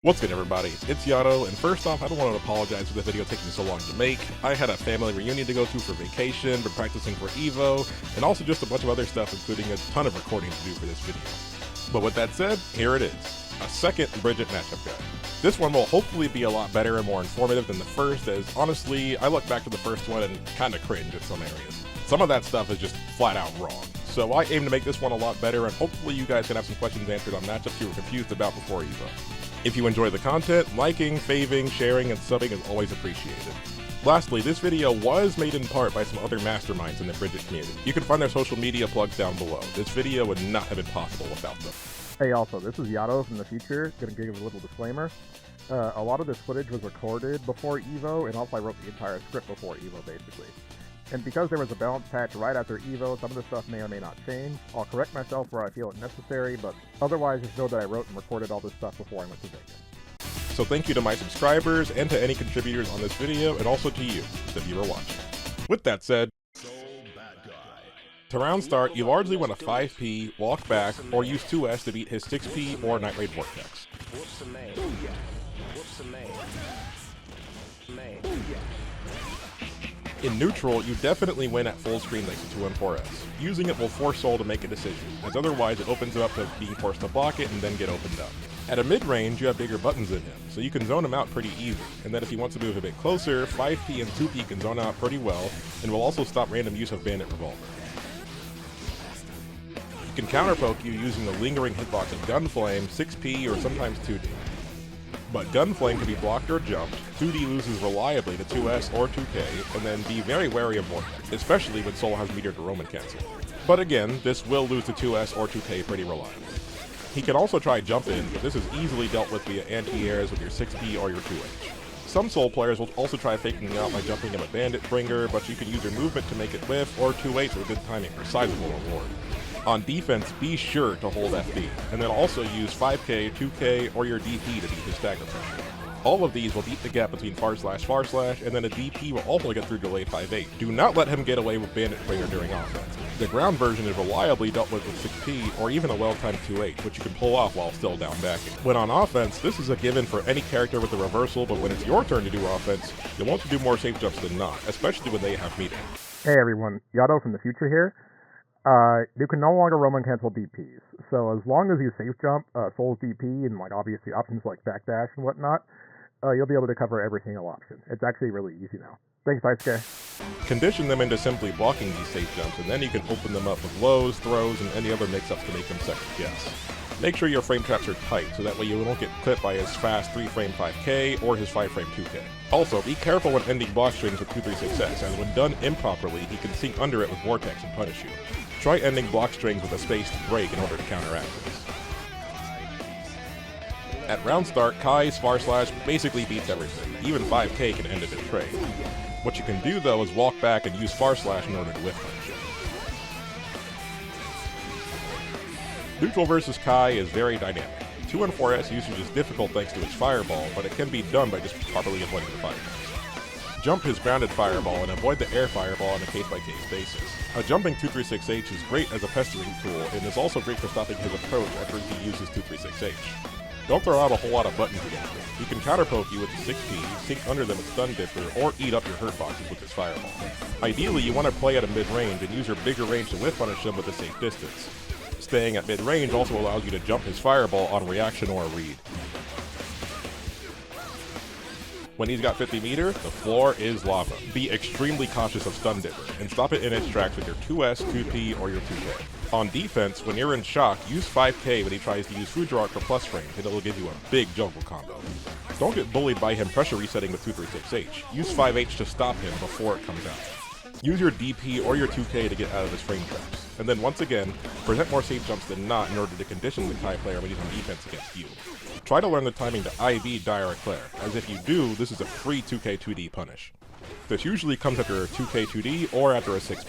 What's good, everybody? It's Yato, and first off, I don't want to apologize for the video taking so long to make. I had a family reunion to go to for vacation, been practicing for EVO, and also just a bunch of other stuff, including a ton of recording to do for this video. But with that said, here it is, a second Bridget matchup guide. This one will hopefully be a lot better and more informative than the first, as honestly, I look back to the first one and kinda cringe in some areas. Some of that stuff is just flat out wrong. So I aim to make this one a lot better, and hopefully you guys can have some questions answered on matchups you were confused about before EVO. If you enjoy the content, liking, faving, sharing, and subbing is always appreciated. Lastly, this video was made in part by some other masterminds in the Bridget community. You can find their social media plugs down below. This video would not have been possible without them. Hey, also, this is Yato from the future. Gonna give a little disclaimer. A lot of this footage was recorded before EVO, and also I wrote the entire script before EVO, basically. And because there was a balance patch right after EVO, some of the stuff may or may not change. I'll correct myself where I feel it necessary, but otherwise just know that I wrote and recorded all this stuff before I went to Baiken. So thank you to my subscribers, and to any contributors on this video, and also to you, the viewer watching. With that said, to round start, you largely want a 5P, walk back, or use 2S to beat his 6P or Night Raid Vortex. In neutral, you definitely win at full screen thanks to 2 and 4S. Using it will force Soul to make a decision, as otherwise it opens him up to being forced to block it and then get opened up. At a mid-range, you have bigger buttons than him, so you can zone him out pretty easy, and then if he wants to move a bit closer, 5P and 2P can zone out pretty well, and will also stop random use of Bandit Revolver. You can counterpoke you using the lingering hitbox of Gunflame, 6P, or sometimes 2D. But Gunflame can be blocked or jumped, 2D loses reliably to 2S or 2K, and then be very wary of Vortex, especially when Soul has Meteor to Roman cancel. But again, this will lose to 2S or 2K pretty reliably. He can also try jump in, but this is easily dealt with via anti-airs with your 6P or your 2H. Some Soul players will also try faking out by jumping him a Bandit Bringer, but you can use your movement to make it whiff, or 2H with good timing for sizable reward. On defense, be sure to hold FD, and then also use 5K, 2K, or your DP to beat his stagger pressure. All of these will beat the gap between //, and then a DP will also get through delayed 5-8. Do not let him get away with Bandit Bringer during offense. The ground version is reliably dealt with 6P, or even a well-timed 2H, which you can pull off while still down backing. When on offense, this is a given for any character with a reversal, but when it's your turn to do offense, you'll want to do more safe jumps than not, especially when they have meter. Hey everyone, Yato from the future here. You can no longer Roman cancel DPs, so as long as you safe jump Soul's DP and like obviously options like backdash and whatnot, you'll be able to cover every single option. It's actually really easy now. Thanks, Kiske. Condition them into simply blocking these safe jumps, and then you can open them up with lows, throws, and any other mix-ups to make them second guess. Make sure your frame traps are tight, so that way you won't get clipped by his fast 3-frame 5K or his 5-frame 2K. Also, be careful when ending block strings with 236X, as when done improperly, he can sink under it with Vortex and punish you. Try ending block strings with a spaced break in order to counteract this. At round start, Kai's // basically beats everything. Even 5K can end it in trade. What you can do though is walk back and use // in order to whiff punish it. Neutral versus Kai is very dynamic. 2 and 4S usage is difficult thanks to its fireball, but it can be done by just properly avoiding the fireballs. Jump his grounded fireball and avoid the air fireball on a case-by-case basis. A jumping 236H is great as a pestering tool, and is also great for stopping his approach after he uses 236H. Don't throw out a whole lot of buttons against him. He can counterpoke you with the 6P, sink under them with Stun Dipper, or eat up your hurt boxes with his fireball. Ideally, you want to play at a mid-range and use your bigger range to whiff punish him with a safe distance. Staying at mid-range also allows you to jump his fireball on reaction or a read. When he's got 50 meter, the floor is lava. Be extremely cautious of Stun Dipper, and stop it in its tracks with your 2S, 2P, or your 2K. On defense, when you're in shock, use 5K when he tries to use Fujirock for plus frames, and it'll give you a big jungle combo. Don't get bullied by him pressure resetting with 236H. Use 5H to stop him before it comes out. Use your DP or your 2K to get out of his frame traps. And then once again, present more safe jumps than not in order to condition the Kai player when he's on defense against you. Try to learn the timing to IV Dire Eclair, as if you do, this is a free 2K 2D punish. This usually comes after a 2K 2D or after a 6P.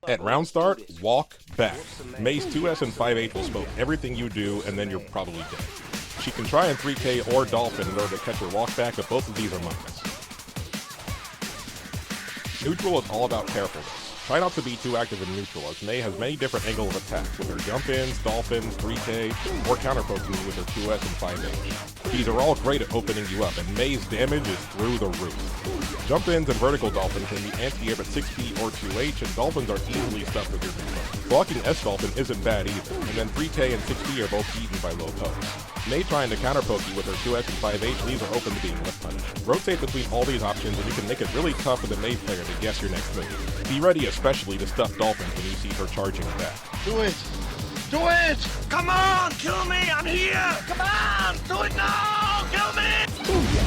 At round start, walk back. Mace 2S and 5H will smoke everything you do, and then you're probably dead. She can try in 3K or Dolphin in order to catch her walk back, but both of these are minus. Neutral is all about carefulness. try not to be too active in neutral, as Mei has many different angles of attack, with her jump-ins, dolphins, 3K, or counter-poking with her 2S and 5H. These are all great at opening you up, and Mei's damage is through the roof. Jump-ins and vertical dolphin can be anti-air at 6P or 2H, and dolphins are easily stuffed with your remote. Blocking S-dolphin isn't bad either, and then 3K and 6P are both beaten by low posts. Mei trying to counter-poke you with her 2S and 5H leaves her open to being lift punished. Rotate between all these options and you can make it really tough for the Mei player to guess your next move. Be ready especially to stuff dolphins when you see her charging back. Do it! Do it! Come on, kill me, I'm here! Come on, do it now, kill me!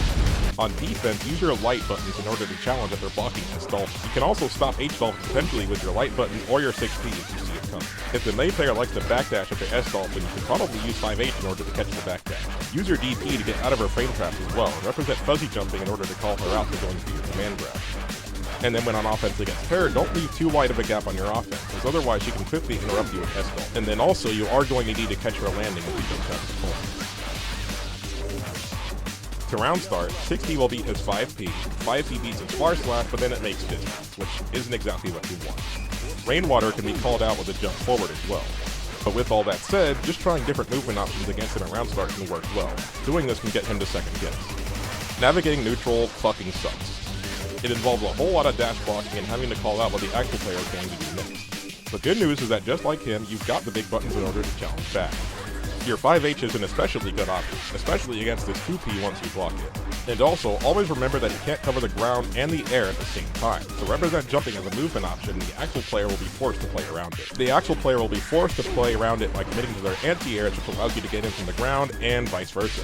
On defense, use your light buttons in order to challenge if they're blocking S-dolphin. You can also stop H-dolphin potentially with your light buttons or your 6P if you see it coming. If the Mei player likes to backdash at their S-dolphin, you can probably use 5H in order to catch the backdash. Use your DP to get out of her frame traps as well, and represent fuzzy jumping in order to call her out for going through your command grab. And then when on offense against her, don't leave too wide of a gap on your offense, as otherwise she can quickly interrupt you with S-dolphin. And then also, you are going to need to catch her landing if you jump out of the corner. To round start, 6P will beat his 5P, 5P beats his far slash, but then it makes distance, which isn't exactly what you want. Rainwater can be called out with a jump forward as well. But with all that said, just trying different movement options against him at round start can work well. Doing this can get him to second guess. Navigating neutral fucking sucks. It involves a whole lot of dash blocking and having to call out what the actual player is going to do next. The good news is that just like him, you've got the big buttons in order to challenge back. Your 5H is an especially good option, especially against this 2P once you block it. And also, always remember that you can't cover the ground and the air at the same time. To represent jumping as a movement option, the Axl player will be forced to play around it. The Axl player will be forced to play around it by committing to their anti-air, which allows you to get in from the ground, and vice versa.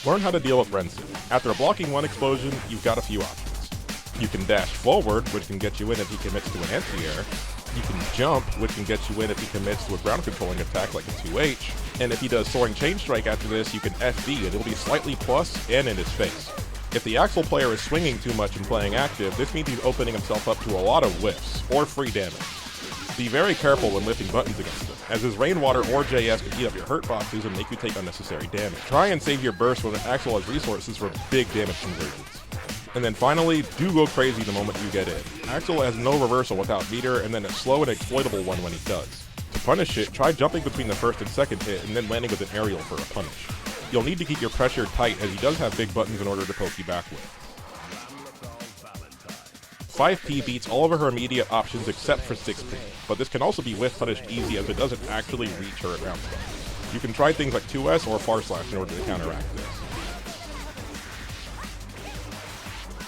Learn how to deal with Rensu. After blocking one explosion, you've got a few options. You can dash forward, which can get you in if he commits to an anti-air. You can jump, which can get you in if he commits to a ground controlling attack like a 2H. And if he does Soaring Chain Strike after this, you can FB and it'll be slightly plus and in his face. If the Axl player is swinging too much and playing active, this means he's opening himself up to a lot of whiffs, or free damage. Be very careful when lifting buttons against him, as his Rainwater or JS can eat up your hurt boxes and make you take unnecessary damage. Try and save your burst when Axl has resources for big damage conversions. And then finally, do go crazy the moment you get in. Axl has no reversal without meter, and then a slow and exploitable one when he does. To punish it, try jumping between the first and second hit, and then landing with an aerial for a punish. You'll need to keep your pressure tight, as he does have big buttons in order to poke you back with. 5P beats all of her immediate options except for 6P, but this can also be whiff punished easy as it doesn't actually reach her at round start. You can try things like 2S or far slash in order to counteract this.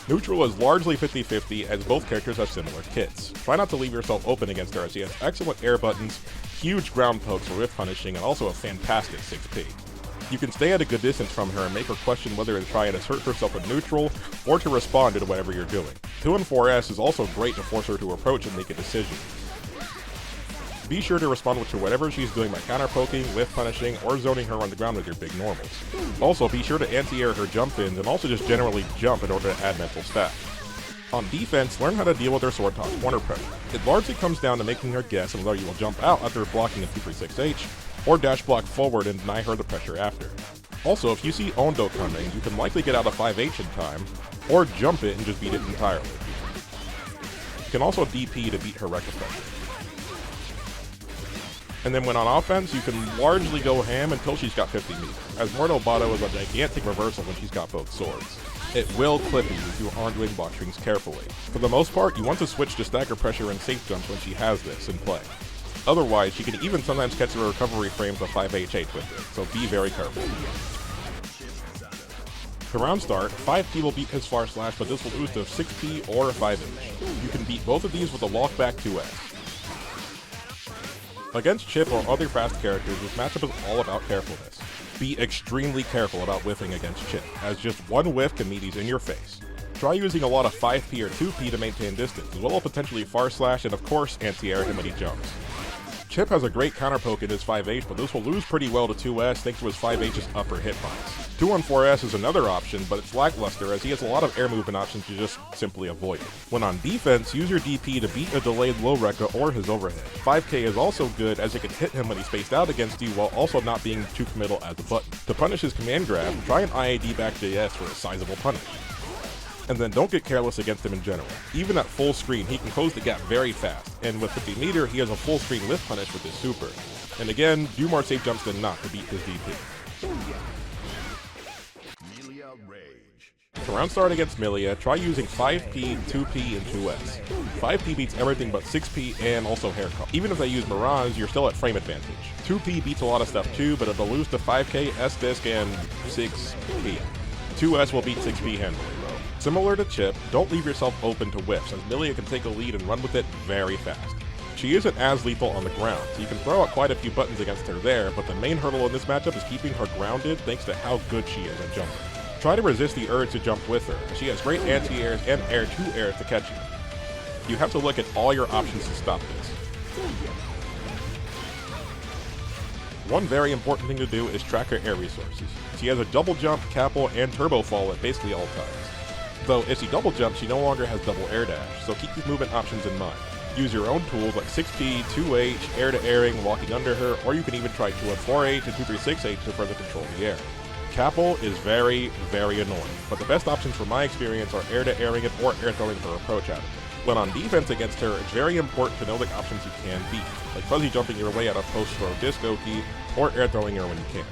Neutral is largely 50-50 as both characters have similar kits. Try not to leave yourself open against her as she has excellent air buttons, huge ground pokes for whiff punishing, and also a fantastic 6P. You can stay at a good distance from her and make her question whether to try and assert herself in neutral or to respond to whatever you're doing. 2 and 4S is also great to force her to approach and make a decision. Be sure to respond to whatever she's doing by counter-poking, whiff punishing, or zoning her on the ground with your big normals. Also, be sure to anti-air her jump-ins and also just generally jump in order to add mental stat. On defense, learn how to deal with her sword toss corner pressure. It largely comes down to making her guess on whether you will jump out after blocking a 236H, or dash block forward and deny her the pressure after. Also, if you see Ondo coming, you can likely get out of 5H in time, or jump it and just beat it entirely. You can also DP to beat her Rekka pressure. And then when on offense, you can largely go ham until she's got 50 meters, as Mortal Bado is a gigantic reversal when she's got both swords. It will clip you if you aren't doing block strings carefully. For the most part, you want to switch to stagger pressure and safe jumps when she has this in play. Otherwise, she can even sometimes catch the recovery frames of 5H8 with it, so be very careful. To round start, 5P will beat his far slash, but this will lose to 6P or 5H. You can beat both of these with a walkback 2S. Against Chipp or other fast characters, this matchup is all about carefulness. Be extremely careful about whiffing against Chipp, as just one whiff can meet he's in your face. Try using a lot of 5P or 2P to maintain distance, as well as potentially far slash and of course anti-air him when he jumps. Chipp has a great counter poke in his 5H, but this will lose pretty well to 2S thanks to his 5H's upper hitbox. 2 on 4S is another option, but it's lackluster as he has a lot of air movement options to just simply avoid it. When on defense, use your DP to beat a delayed low Rekka or his overhead. 5K is also good as it can hit him when he's spaced out against you while also not being too committal as a button. To punish his command grab, try an IAD back JS for a sizable punish. And then don't get careless against him in general. Even at full screen, he can close the gap very fast, and with 50 meter, he has a full screen lift punish with his super. And again, do more safe jumps than not to beat his DP. Millia Rage. To round start against Millia, try using 5P, 2P, and 2S. 5P beats everything but 6P and also hair color. Even if they use Mirage, you're still at frame advantage. 2P beats a lot of stuff too, but it'll lose to 5K, S-Disc, and 6P. 2S will beat 6P handily though. Similar to Chipp, don't leave yourself open to whiffs, as Millia can take a lead and run with it very fast. She isn't as lethal on the ground, so you can throw out quite a few buttons against her there, but the main hurdle in this matchup is keeping her grounded thanks to how good she is at jumping. Try to resist the urge to jump with her, as she has great anti-airs and air-to-airs to catch you. You have to look at all your options to stop this. One very important thing to do is track her air resources. She has a double jump, capel, and turbo fall at basically all times. Though if she double jumps, she no longer has double air dash, so keep these movement options in mind. Use your own tools like 6P, 2H, air-to-airing, walking under her, or you can even try 214H and 236H to further control the air. Capel is very, very annoying, but the best options from my experience are air-to-airing it or air-throwing her approach out of it. When on defense against her, it's very important to know the options you can beat, like fuzzy jumping your way out of post-throw disco key, or air-throwing her when you can.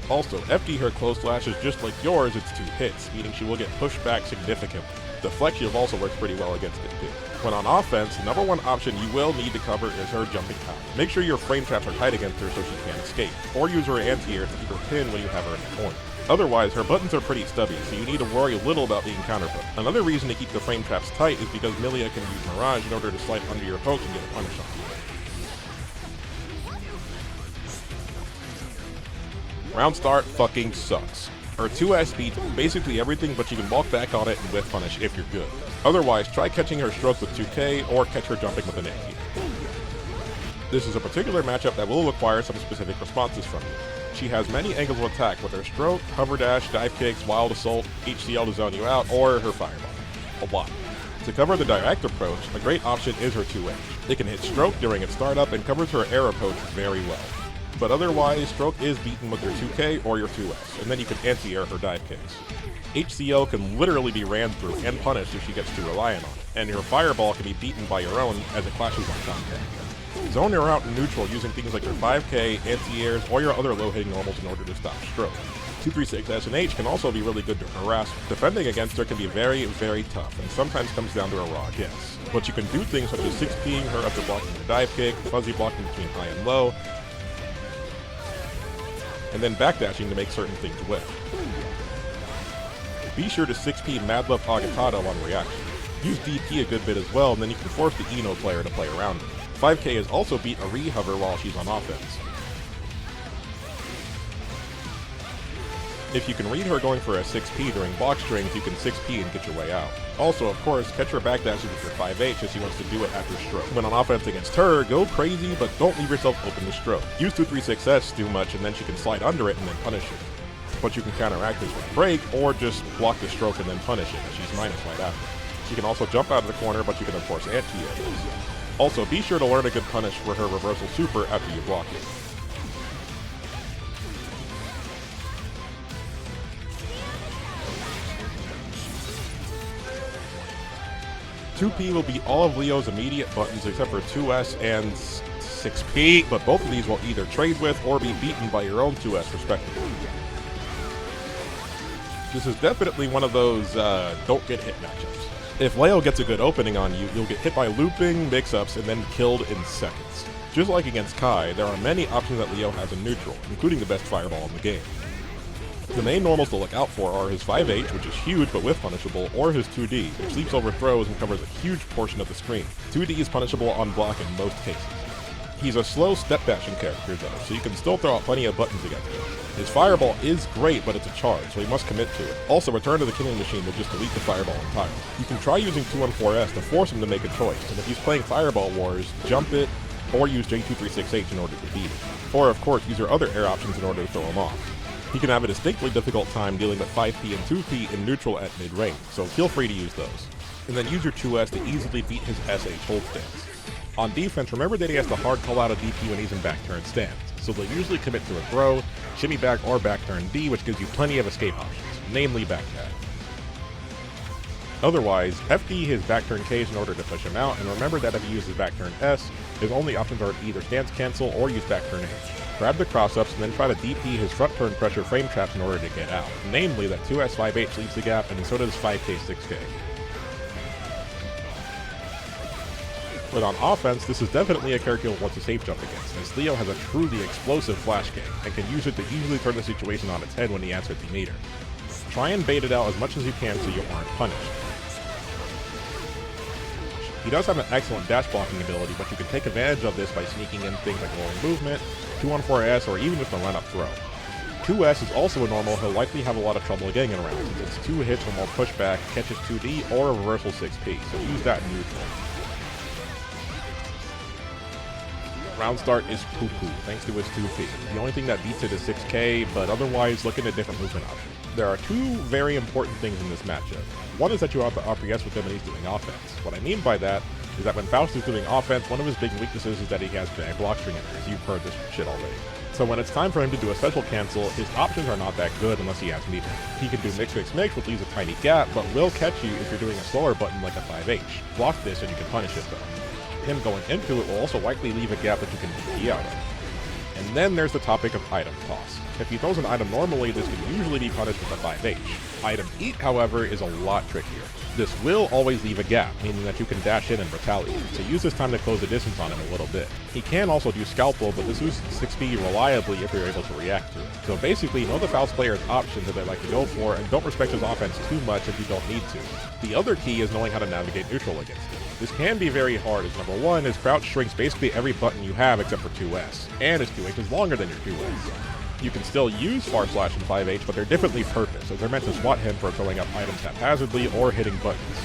Also, FD her close slash is just like yours, it's 2 hits, meaning she will get pushed back significantly. The flex shield also works pretty well against it too. When on offense, the number one option you will need to cover is her jumping out. Make sure your frame traps are tight against her so she can't escape, or use her anti-air to keep her pinned when you have her in the corner. Otherwise, her buttons are pretty stubby, so you need to worry a little about being counterput. Another reason to keep the frame traps tight is because Millia can use Mirage in order to slide under your poke and get a punish on you. Round start fucking sucks. Her 2S beats basically everything, but you can walk back on it and whiff punish if you're good. Otherwise, try catching her stroke with 2K or catch her jumping with an anti. This is a particular matchup that will require some specific responses from you. She has many angles of attack with her stroke, hover dash, dive kicks, wild assault, HCL to zone you out, or her fireball. A lot. To cover the direct approach, a great option is her 2H. It can hit stroke during its startup and covers her air approach very well. But otherwise, stroke is beaten with your 2K or your 2S, and then you can anti-air her dive kicks. HCL can literally be ran through and punished if she gets too reliant on it, and your fireball can be beaten by your own as it clashes on contact. Zone her out in neutral using things like your 5K, anti-airs, or your other low-hitting normals in order to stop stroke. 236 SNH can also be really good to harass. Defending against her can be very, very tough, and sometimes comes down to a raw guess. But you can do things such as 6P'ing her after blocking her dive kick, fuzzy blocking between high and low, and then backdashing to make certain things whiff. Be sure to 6P Mad Love Agatado on reaction. Use DP a good bit as well, and then you can force the Eno player to play around it. 5K has also beat a re-hover while she's on offense. If you can read her going for a 6P during block strings, you can 6P and get your way out. Also, of course, catch her backdashes with your 5H as she wants to do it after stroke. When on offense against her, go crazy, but don't leave yourself open to stroke. Use 236S too much, and then she can slide under it and then punish it. But you can counteract this with break, or just block the stroke and then punish it, as she's minus right after. She can also jump out of the corner, but you can of course anti-air. Also, be sure to learn a good punish for her reversal super after you block it. "2P will beat all of Leo's immediate buttons except for 2S and 6P, but both of these will either trade with or be beaten by your own 2S respectively. This is definitely one of those don't get hit matchups. If Leo gets a good opening on you, you'll get hit by looping, mix-ups, and then killed in seconds. Just like against Kai, there are many options that Leo has in neutral, including the best fireball in the game. The main normals to look out for are his 5H, which is huge but whiff punishable, or his 2D, which leaps over throws and covers a huge portion of the screen. 2D is punishable on block in most cases. He's a slow step dashing character though, so you can still throw out plenty of buttons against him. His fireball is great, but it's a charge, so he must commit to it. Also, return to the killing machine will just delete the fireball entirely. You can try using 214S to force him to make a choice, and if he's playing Fireball Wars, jump it, or use J236H in order to beat it. Or of course, use your other air options in order to throw him off. He can have a distinctly difficult time dealing with 5P and 2P in neutral at mid-range, so feel free to use those. And then use your 2S to easily beat his SH hold stance. On defense, remember that he has to hard call out a DP when he's in back turn stance, so they'll usually commit to a throw, shimmy back, or back turn D, which gives you plenty of escape options, namely back dash. Otherwise, FD his back turn Ks in order to push him out, and remember that if he uses back turn S, his only options are to either stance cancel or use back turn H. Grab the cross-ups and then try to DP his front turn pressure frame traps in order to get out, namely that 2S 5H leaves the gap, and so does 5K 6K. But on offense, this is definitely a character you'll want to safe jump against, as Leo has a truly explosive flash kick, and can use it to easily turn the situation on its head when he asks for the meter. Try and bait it out as much as you can so you aren't punished. He does have an excellent dash blocking ability, but you can take advantage of this by sneaking in things like rolling movement, 2-on-4S, or even just a run-up throw. 2S is also a normal he'll likely have a lot of trouble getting around, since it's 2 hits or more pushback, catches 2D, or a reversal 6P, so use that in neutral. Round start is poo-poo, thanks to his 2P. The only thing that beats it is 6K, but otherwise look into different movement options. There are 2 very important things in this matchup. One is that you have to RPS with him when he's doing offense. What I mean by that is that when Faust is doing offense, one of his big weaknesses is that he has bad block string entries. You've heard this shit already. So when it's time for him to do a special cancel, his options are not that good unless he has meter. He can do mix, which leaves a tiny gap, but will catch you if you're doing a slower button like a 5H. Block this and you can punish it though. Him going into it will also likely leave a gap that you can DP out of. And then there's the topic of item toss. If he throws an item normally, this can usually be punished with a 5H. Item eat, however, is a lot trickier. This will always leave a gap, meaning that you can dash in and retaliate, so use this time to close the distance on him a little bit. He can also do scalpel, but this loses 6B reliably if you're able to react to it. So basically, know the Faust player's options that they like to go for, and don't respect his offense too much if you don't need to. The other key is knowing how to navigate neutral against him. This can be very hard, as number 1, his crouch shrinks basically every button you have except for 2S, and his 2H is longer than your 2S. You can still use Far Slash and 5H, but they're differently purposed, as they're meant to swat him for throwing up items haphazardly or hitting buttons.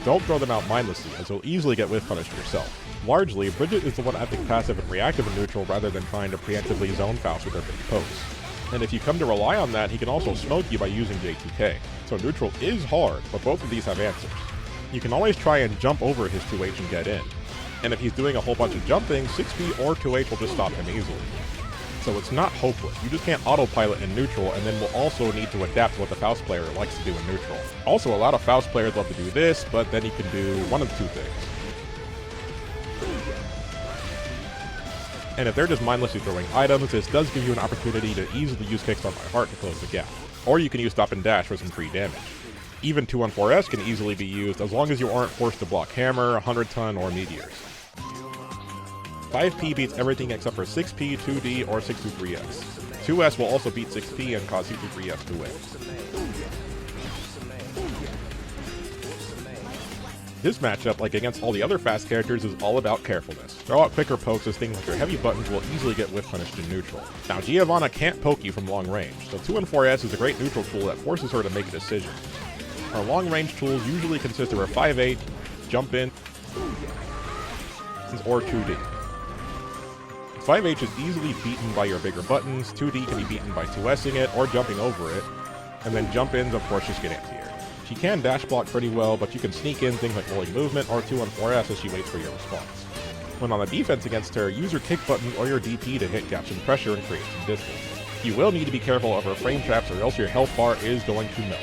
Don't throw them out mindlessly, as you'll easily get whiff punished yourself. Largely, Bridget is the one acting passive and reactive in neutral rather than trying to preemptively zone Faust with her big pokes. And if you come to rely on that, he can also smoke you by using J2K. So neutral is hard, but both of these have answers. You can always try and jump over his 2H and get in. And if he's doing a whole bunch of jumping, 6B or 2H will just stop him easily. So it's not hopeless, you just can't autopilot in neutral, and then will also need to adapt to what the Faust player likes to do in neutral. Also, a lot of Faust players love to do this, but then you can do one of 2 things. And if they're just mindlessly throwing items, this does give you an opportunity to easily use Kicks on My Heart to close the gap. Or you can use Stop and Dash for some free damage. Even 2-on-4S can easily be used as long as you aren't forced to block Hammer, 100-ton, or Meteors. 5P beats everything except for 6P, 2D, or 623S. 2S will also beat 6P and cause 623S to win. This matchup, like against all the other fast characters, is all about carefulness. Throw out quicker pokes as things like your heavy buttons will easily get whiff punished in neutral. Now, Giovanna can't poke you from long range, so 2-on-4S is a great neutral tool that forces her to make a decision. Our long range tools usually consist of her 5-8, jump in, or 2D. 5H is easily beaten by your bigger buttons, 2D can be beaten by 2S'ing it or jumping over it, and then jump ins of course just get anti-air. She can dash block pretty well, but you can sneak in things like rolling movement or 2-on-4S as she waits for your response. When on the defense against her, use your kick button or your DP to hit gaps in pressure and create some distance. You will need to be careful of her frame traps or else your health bar is going to melt.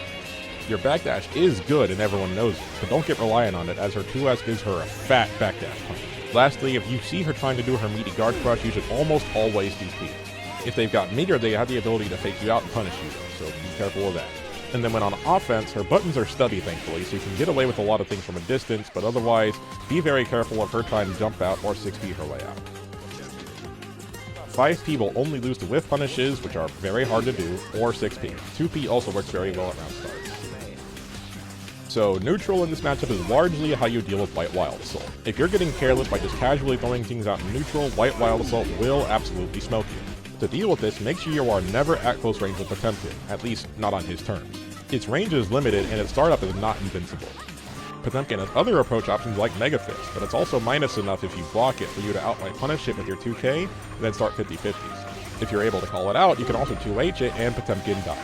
Your backdash is good and everyone knows it, so don't get reliant on it as her 2S gives her a fat backdash punch. Lastly, if you see her trying to do her meaty guard crush, you should almost always DP it. If they've got meter, they have the ability to fake you out and punish you though, so be careful of that. And then when on offense, her buttons are stubby thankfully, so you can get away with a lot of things from a distance, but otherwise, be very careful of her trying to jump out or 6P her way out. 5P will only lose to whiff punishes, which are very hard to do, or 6P. 2P also works very well at round start. So neutral in this matchup is largely how you deal with White Wild Assault. If you're getting careless by just casually throwing things out in neutral, White Wild Assault will absolutely smoke you. To deal with this, make sure you are never at close range with Potemkin, at least not on his terms. Its range is limited and its startup is not invincible. Potemkin has other approach options like Mega Fist, but it's also minus enough if you block it for you to outright punish it with your 2K and then start 50-50s. If you're able to call it out, you can also 2H it and Potemkin dies.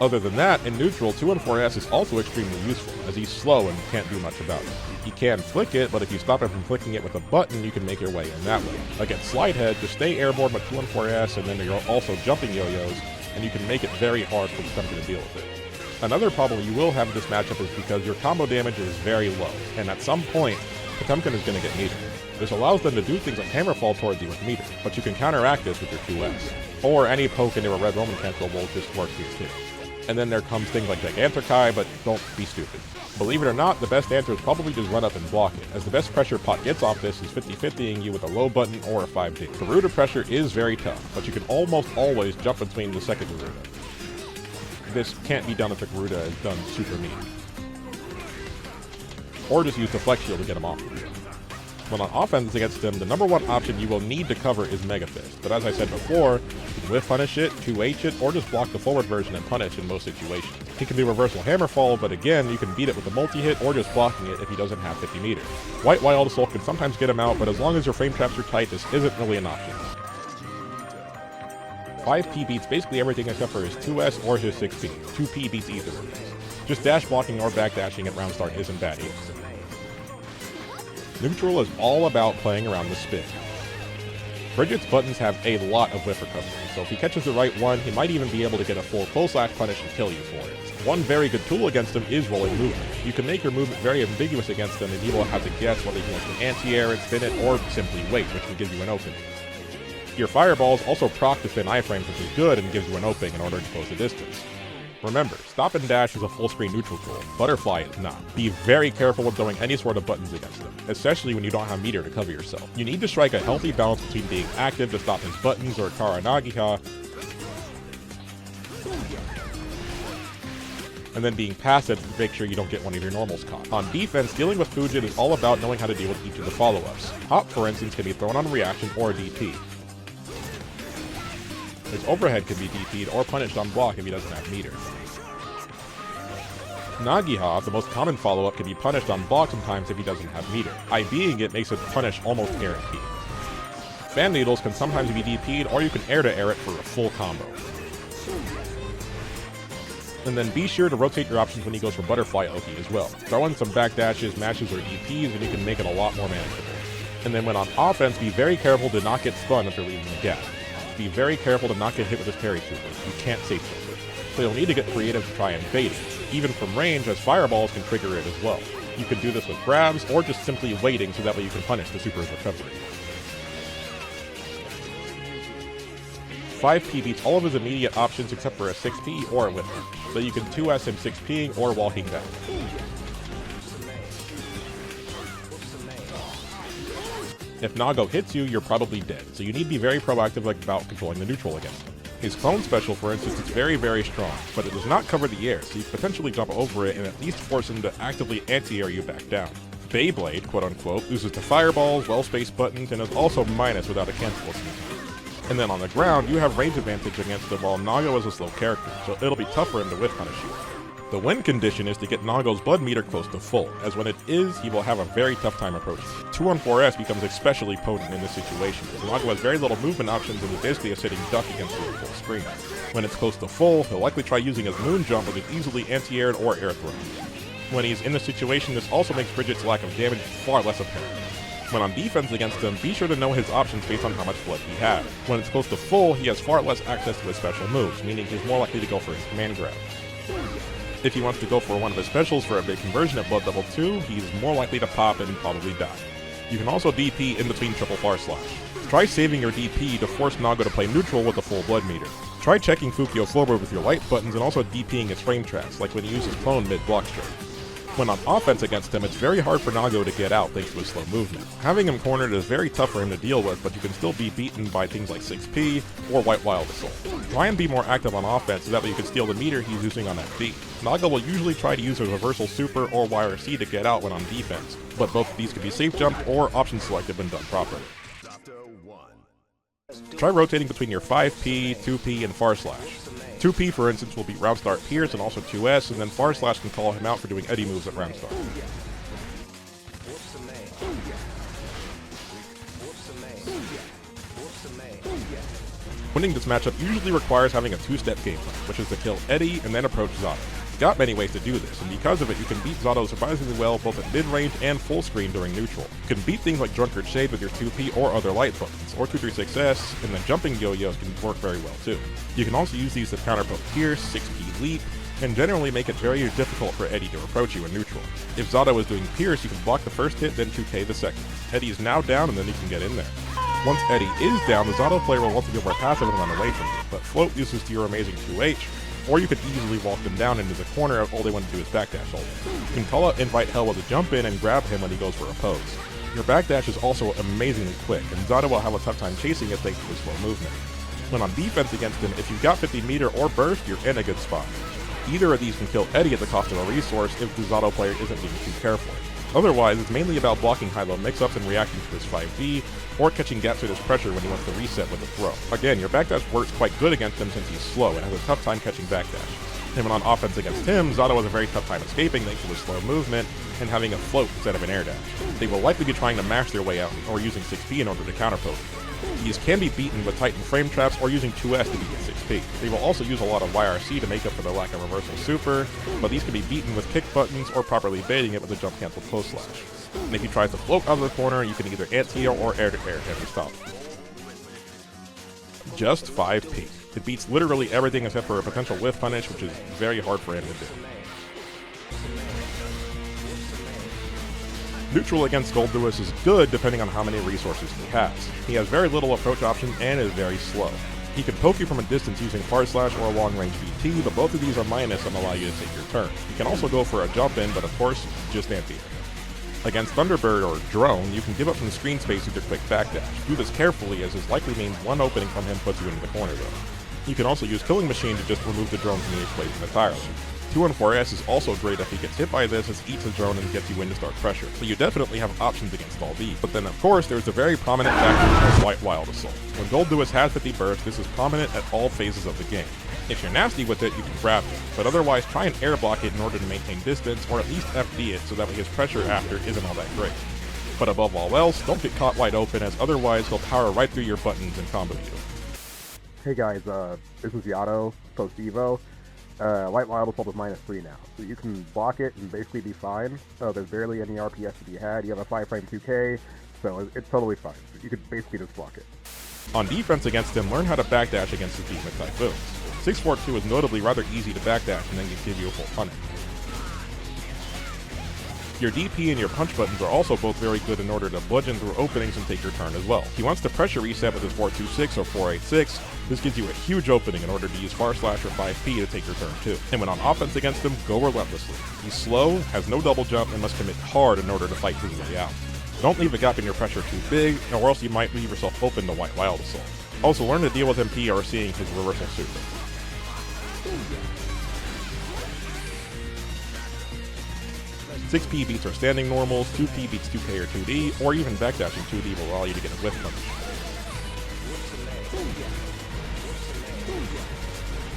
Other than that, in neutral, 214S is also extremely useful, as he's slow and can't do much about it. He can flick it, but if you stop him from flicking it with a button, you can make your way in that way. Against Slidehead, just stay airborne with 214S, and then you're also jumping yo-yos, and you can make it very hard for Potemkin to deal with it. Another problem you will have in this matchup is because your combo damage is very low, and at some point, Potemkin is going to get metered. This allows them to do things like hammerfall towards you with meter, but you can counteract this with your 2S. Or any poke into a red Roman cancel will just work here too. And then there comes things like Gigantokai, but don't be stupid. Believe it or not, the best answer is probably just run up and block it, as the best pressure Pot gets off this is 50-50ing you with a low button or a 5D. Garuda pressure is very tough, but you can almost always jump between the second Garuda. This can't be done if the Garuda is done super mean. Or just use the Flex Shield to get him off. When on offense against him, the number one option you will need to cover is Mega Fist, but as I said before, you can whiff punish it, 2H it, or just block the forward version and punish in most situations. He can do reversal hammerfall, but again, you can beat it with a multi-hit or just blocking it if he doesn't have 50 meters. White Wild Assault can sometimes get him out, but as long as your frame traps are tight, this isn't really an option. 5P beats basically everything except for his 2S or his 6P. 2P beats either of these. Just dash blocking or backdashing at round start isn't bad either. Neutral is all about playing around the spin. Bridget's buttons have a lot of whiff recovery, so if he catches the right one, he might even be able to get a full pull/slash punish and kill you for it. One very good tool against him is rolling movement. You can make your movement very ambiguous against him, and he will have to guess whether he wants to anti-air it, spin it, or simply wait, which can give you an opening. Your fireballs also proc to spin iframes, which is good and gives you an opening in order to close the distance. Remember, stop and dash is a full screen neutral tool. Butterfly is not. Be very careful when throwing any sort of buttons against them, especially when you don't have meter to cover yourself. You need to strike a healthy balance between being active to stop his buttons or Kara Nagiha, and then being passive to make sure you don't get one of your normals caught. On defense, dealing with Fujin is all about knowing how to deal with each of the follow-ups. Hop, for instance, can be thrown on reaction or DP. His overhead can be DP'd or punished on block if he doesn't have meter. Nagiha, the most common follow-up, can be punished on block sometimes if he doesn't have meter. IBing it makes it punish almost guaranteed. Fan Needles can sometimes be DP'd or you can air-to-air it for a full combo. And then be sure to rotate your options when he goes for Butterfly Oki as well. Throw in some backdashes, mashes, or DPs and you can make it a lot more manageable. And then when on offense, be very careful to not get spun if you're leaving the gap. Be very careful to not get hit with his parry super. You can't safe filter. So you'll need to get creative to try and bait it. Even from range, as fireballs can trigger it as well. You can do this with grabs, or just simply waiting so that way you can punish the super's recovery. 5P beats all of his immediate options except for a 6P or a whipper, so you can 2S him 6P'ing or walking down. If Nago hits you, you're probably dead, so you need to be very proactive about controlling the neutral against him. His clone special, for instance, is very, very strong, but it does not cover the air, so you can potentially jump over it and at least force him to actively anti-air you back down. Beyblade, quote-unquote, loses to fireballs, well-spaced buttons, and is also minus without a cancel sometimes. And then on the ground, you have range advantage against him while Nago is a slow character, so it'll be tough for him to whiff punish you. The win condition is to get Nago's blood meter close to full, as when it is, he will have a very tough time approaching it. 2-on-4S becomes especially potent in this situation, as Nago has very little movement options and is basically a sitting duck against you full screen. When it's close to full, he'll likely try using his moon jump, which is easily anti-aired or air thrown. When he's in this situation, this also makes Bridget's lack of damage far less apparent. When on defense against him, be sure to know his options based on how much blood he has. When it's close to full, he has far less access to his special moves, meaning he's more likely to go for his command grab. If he wants to go for one of his specials for a big conversion at blood level 2, he's more likely to pop and probably die. You can also DP in between triple far slash. Try saving your DP to force Nago to play neutral with a full blood meter. Try checking Fukio forward with your light buttons and also DPing his frame traps, like when he uses clone mid-block strike. When on offense against him, it's very hard for Nago to get out thanks to his slow movement. Having him cornered is very tough for him to deal with, but you can still be beaten by things like 6P or White Wild Assault. Try and be more active on offense so that way you can steal the meter he's using on FD. Nago will usually try to use a reversal super or YRC to get out when on defense, but both of these can be safe jumped or option selected when done properly. Try rotating between your 5P, 2P, and far slash. 2P, for instance, will beat round start Pierce and also 2S, and then far slash can call him out for doing Eddie moves at round start. Winning this matchup usually requires having a two-step game plan, which is to kill Eddie and then approach Zato. You've got many ways to do this, and because of it, you can beat Zato surprisingly well both at mid-range and full screen during neutral. You can beat things like Drunkard Shade with your 2P or other light buttons, or 236S, and then jumping yo-yos can work very well too. You can also use these to counterpoke Pierce, 6P Leap, and generally make it very difficult for Eddie to approach you in neutral. If Zato is doing Pierce, you can block the first hit, then 2K the second. Eddie is now down, and then you can get in there. Once Eddie is down, the Zato player will want to go more passive and run away from you, but float uses to your amazing 2H, or you could easily walk them down into the corner if all they want to do is backdash ult. You can call out Invite Hell with a jump in and grab him when he goes for a pose. Your backdash is also amazingly quick, and Zato will have a tough time chasing it thanks to his slow movement. When on defense against him, if you've got 50 meter or burst, you're in a good spot. Either of these can kill Eddie at the cost of a resource if the Zato player isn't being too careful. Otherwise, it's mainly about blocking high-low mix-ups and reacting to his 5D, or catching gaps with his pressure when he wants to reset with a throw. Again, your backdash works quite good against him since he's slow and has a tough time catching backdash. And when on offense against him, Zato has a very tough time escaping thanks to his slow movement and having a float instead of an air dash. They will likely be trying to mash their way out or using 6P in order to counterpoke. These can be beaten with Titan frame traps or using 2S to beat 6P. They will also use a lot of YRC to make up for the lack of reversal super, but these can be beaten with kick buttons or properly baiting it with a jump cancel close slash. And if he tries to float out of the corner, you can either anti-air or air-to-air to stop. Just 5P. It beats literally everything except for a potential whiff punish, which is very hard for him to do. Neutral against Goldlewis is good depending on how many resources he has. He has very little approach options and is very slow. He can poke you from a distance using far slash or a long range VT, but both of these are minus and allow you to take your turn. He can also go for a jump in, but of course, just anti-air. Against Thunderbird or Drone, you can give up some screen space with your quick backdash. Do this carefully as this likely means one opening from him puts you into the corner though. You can also use Killing Machine to just remove the drone from the equation entirely. 214S is also great if he gets hit by this, as eats a drone and gets you into start pressure, so you definitely have options against all these. But then of course there's a very prominent factor called White Wild Assault. When Goldlewis has 50 burst, this is prominent at all phases of the game. If you're nasty with it, you can grab it, but otherwise try and air block it in order to maintain distance, or at least FD it so that way his pressure after isn't all that great. But above all else, don't get caught wide open, as otherwise he'll power right through your buttons and combo you. Hey guys, this is Yato, post Evo. White Wild Assault is -3 now, so you can block it and basically be fine. There's barely any RPS to be had. You have a 5-frame 2K, so it's totally fine. You could basically just block it. On defense against him, learn how to backdash against his Demon Typhoons. 642 is notably rather easy to backdash and then can give you a full punish. Your DP and your punch buttons are also both very good in order to bludgeon through openings and take your turn as well. He wants to pressure reset with his 426 or 486. This gives you a huge opening in order to use far slash or 5P to take your turn too. And when on offense against him, go relentlessly. He's slow, has no double jump, and must commit hard in order to fight his way out. Don't leave a gap in your pressure too big, or else you might leave yourself open to White Wild Assault. Also learn to deal with MP or seeing his reversal super. Six P beats are standing normals, 2P beats 2K or 2D, or even backdashing 2D will allow you to get a whiff punish.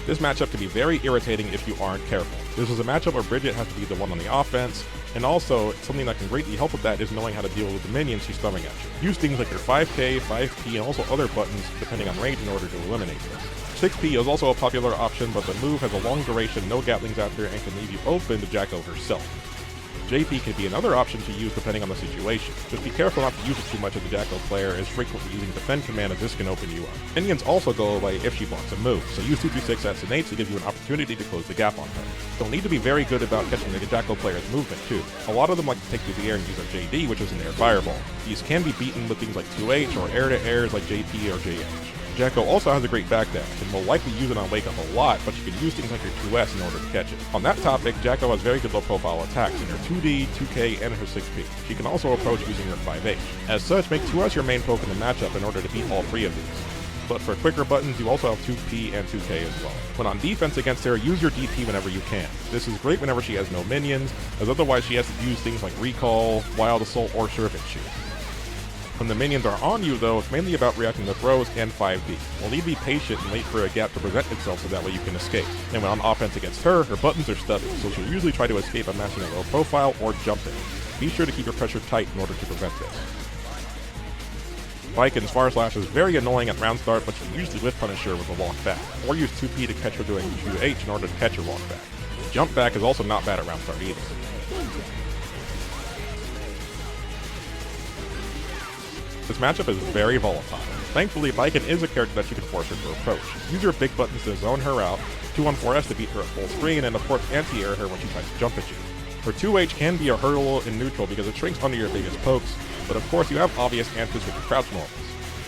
This matchup can be very irritating if you aren't careful. This is a matchup where Bridget has to be the one on the offense, and also something that can greatly help with that is knowing how to deal with the minions she's throwing at you. Use things like your 5K, 5P, and also other buttons depending on range in order to eliminate this. 6P is also a popular option, but the move has a long duration, no gatlings after, and can leave you open to Jacko herself. JP can be another option to use depending on the situation. Just be careful not to use it too much as a Jacko player, as frequently using defend command as this can open you up. Minions also go away if she blocks a move, so use 226S and 8 to give you an opportunity to close the gap on her. You'll need to be very good about catching the Jacko player's movement too. A lot of them like to take to the air and use their JD, which is an air fireball. These can be beaten with things like 2H or air-to-airs like JP or JH. Jacko also has a great backdash, and will likely use it on Wake Up a lot, but you can use things like your 2S in order to catch it. On that topic, Jacko has very good low-profile attacks in her 2D, 2K, and her 6P. She can also approach using her 5H. As such, make 2S your main poke in the matchup in order to beat all three of these. But for quicker buttons, you also have 2P and 2K as well. When on defense against her, use your DP whenever you can. This is great whenever she has no minions, as otherwise she has to use things like Recall, Wild Assault, or Servant Shoot. When the minions are on you though, it's mainly about reacting to throws and 5D. We'll need to be patient and wait for a gap to present itself so that way you can escape. And when on offense against her buttons are stubby, so she'll usually try to escape by mashing a low profile or jumping. Be sure to keep your pressure tight in order to prevent this. Baiken's Fire Slash is very annoying at round start, but you usually whiff punish her with a walk back, or use 2P to catch her doing 2H in order to catch her walk back. Jump back is also not bad at round start either. This matchup is very volatile. Thankfully, Baiken is a character that you can force her to approach. Use your big buttons to zone her out, 2-on-4S to beat her at full screen, and of course anti-air her when she tries to jump at you. Her 2H can be a hurdle in neutral because it shrinks under your biggest pokes, but of course you have obvious answers with your crouch normals.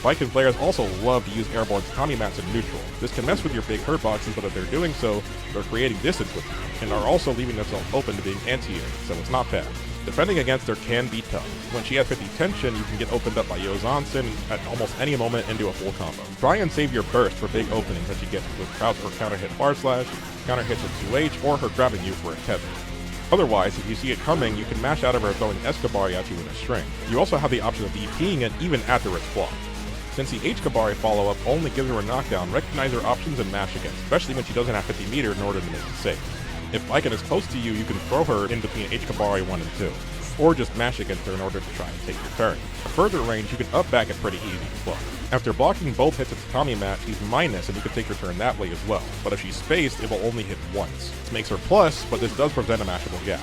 Baiken players also love to use airborne Kami mats in neutral. This can mess with your big hurt boxes, but if they're doing so, they're creating distance with you, and are also leaving themselves open to being anti-air, so it's not bad. Defending against her can be tough. When she has 50 tension, you can get opened up by Yozansen at almost any moment into a full combo. Try and save your burst for big openings that you get with crouch or counter hit Fire Slash, counter hits with 2H, or her grabbing you for a tether. Otherwise, if you see it coming, you can mash out of her throwing Escabari at you in a string. You also have the option of DPing it even after it's blocked. Since the H-Kabari follow-up only gives her a knockdown, recognize her options and mash against, especially when she doesn't have 50 meter in order to make it safe. If Baiken is close to you, you can throw her in between H-Kabari 1 and 2, or just mash against her in order to try and take your turn. At further range, you can up back it pretty easy as well. After blocking both hits of the Kami mat, she's minus and you can take your turn that way as well, but if she's spaced, it will only hit once. This makes her plus, but this does present a mashable gap.